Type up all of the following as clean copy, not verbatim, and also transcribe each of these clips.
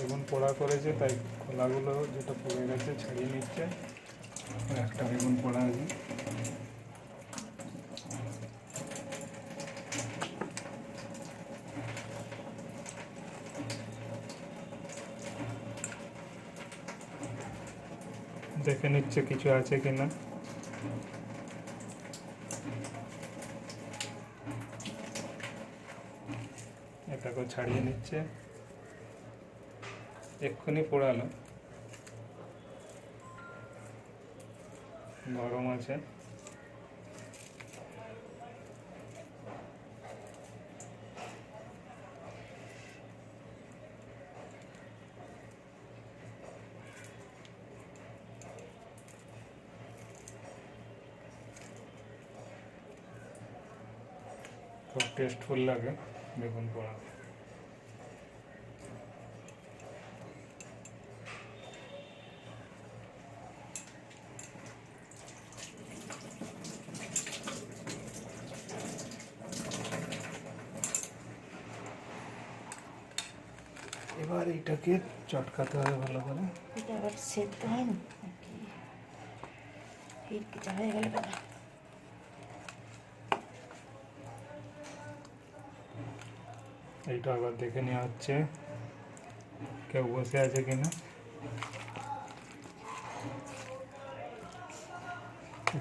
বেগুন পোড়া করেছে, তাই খোলাগুলো যেটা পড়ে গেছে ছাড়িয়ে নিচ্ছে। একটা বেগুন পোড়া আছে। দেখে নিচ্ছে কিছু আছে কিনা। এটাকেও ছাড়িয়ে নিচ্ছে, এক্ষুনি পোড়ালো, গরম আছে। খুব টেস্টফুল লাগে বেগুন পোড়া। এবার এটাকে চটকাতে হবে ভালো করে। এটা আবার সেদ্ধ হয় না নাকি? হিট কিছু হয়ে গেলে বেলা এইটা আবার দেখে নেওয়া হচ্ছে কেউ বসে আছে কিনা।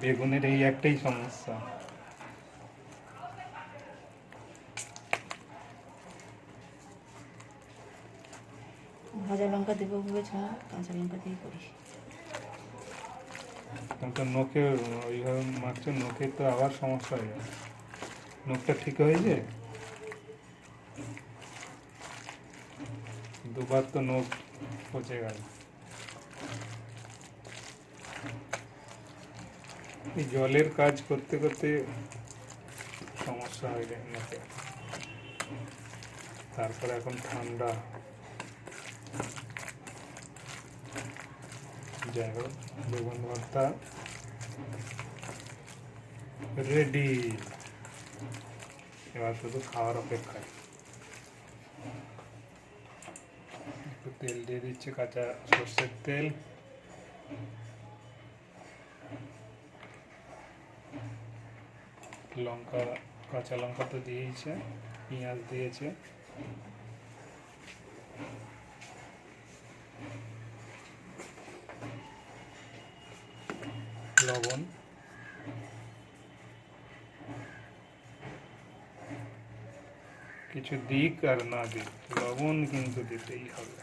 বেগুনের এই একটাই সমস্যা, ভাজা লঙ্কা দেবো ভেবেছিলাম, কাঁচা লঙ্কা দিয়ে করি। তো নখে ওইভাবে মারছে, নখে তো আবার সমস্যা হয়ে যাবে। নখটা ঠিক হয়েছে, দুবার তো নখ পচে গেল। এই জলের কাজ করতে করতে সমস্যা হয়ে যায় নখে। তারপরে এখন ঠান্ডা, যাই হোক বেগুন ভর্তা রেডি। এবার শুধু খাওয়ার অপেক্ষায়। একটু তেল দিয়ে দিচ্ছে, কাঁচা সর্ষের তেল। লঙ্কা, কাঁচা লঙ্কা তো দিয়েছে, পেঁয়াজ দিয়েছে, লবণ, কিছু দিক আর না দিক লবণ কিন্তু দিতেই হবে।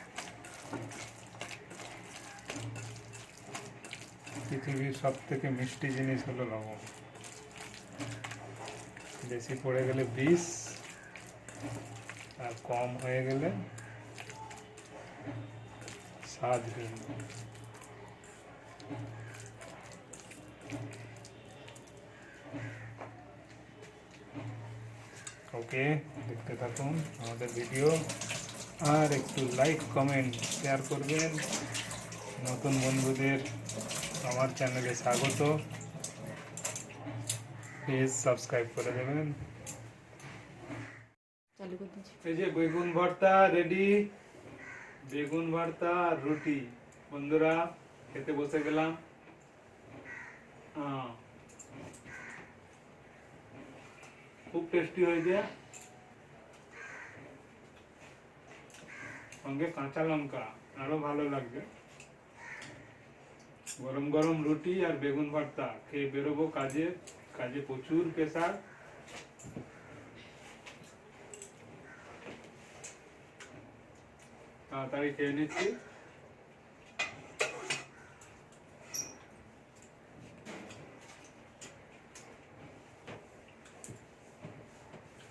পৃথিবীর সব থেকে মিষ্টি জিনিস হলো লবণ। বেশি পড়ে গেলে বিষ, আর কম হয়ে গেলে স্বাদহীন। ওকে, দেখতে থাকুন আমাদের ভিডিও, আর একটু লাইক কমেন্ট শেয়ার করবেন। নতুন বন্ধুদের আমার চ্যানেলে স্বাগত, প্লিজ সাবস্ক্রাইব করে দেবেন। চালু করে দিচ্ছি। এই যে বেগুন ভর্তা রেডি, বেগুন ভর্তা আর রুটি। বন্ধুরা খেতে বসে গেলাম। খুব টেস্টি হয়েছে, সঙ্গে কাঁচা লঙ্কা আরো ভালো লাগবে। গরম গরম রুটি আর বেগুন ভর্তা খেয়ে বেরোবো কাজে। কাজে প্রচুর প্রেসার। তাড়াতাড়ি খেয়ে নিচ্ছি।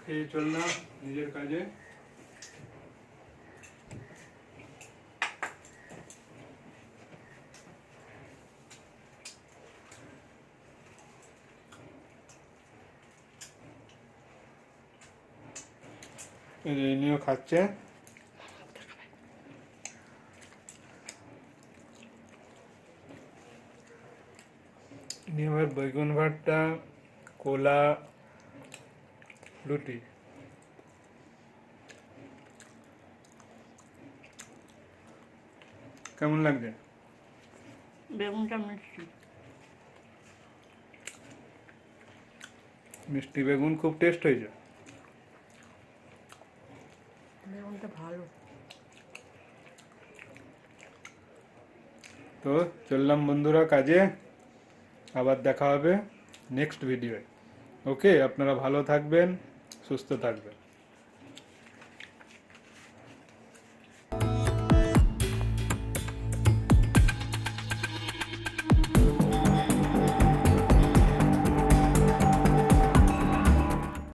খেয়ে চললাম নিজের কাজে। নিয়েও খাচ্ছে। নিয়ে আবার বেগুন ভর্তা, কোলা, রুটি। কেমন লাগছে? বেগুনটা মিষ্টি। মিষ্টি বেগুন খুব টেস্ট হয়েছে। বেগুনটা ভালো। তো চললাম বন্ধুরা কাজে, আবার দেখা হবে নেক্সট ভিডিওয়ে। ওকে, আপনারা ভালো থাকবেন, সুস্থ থাকবেন।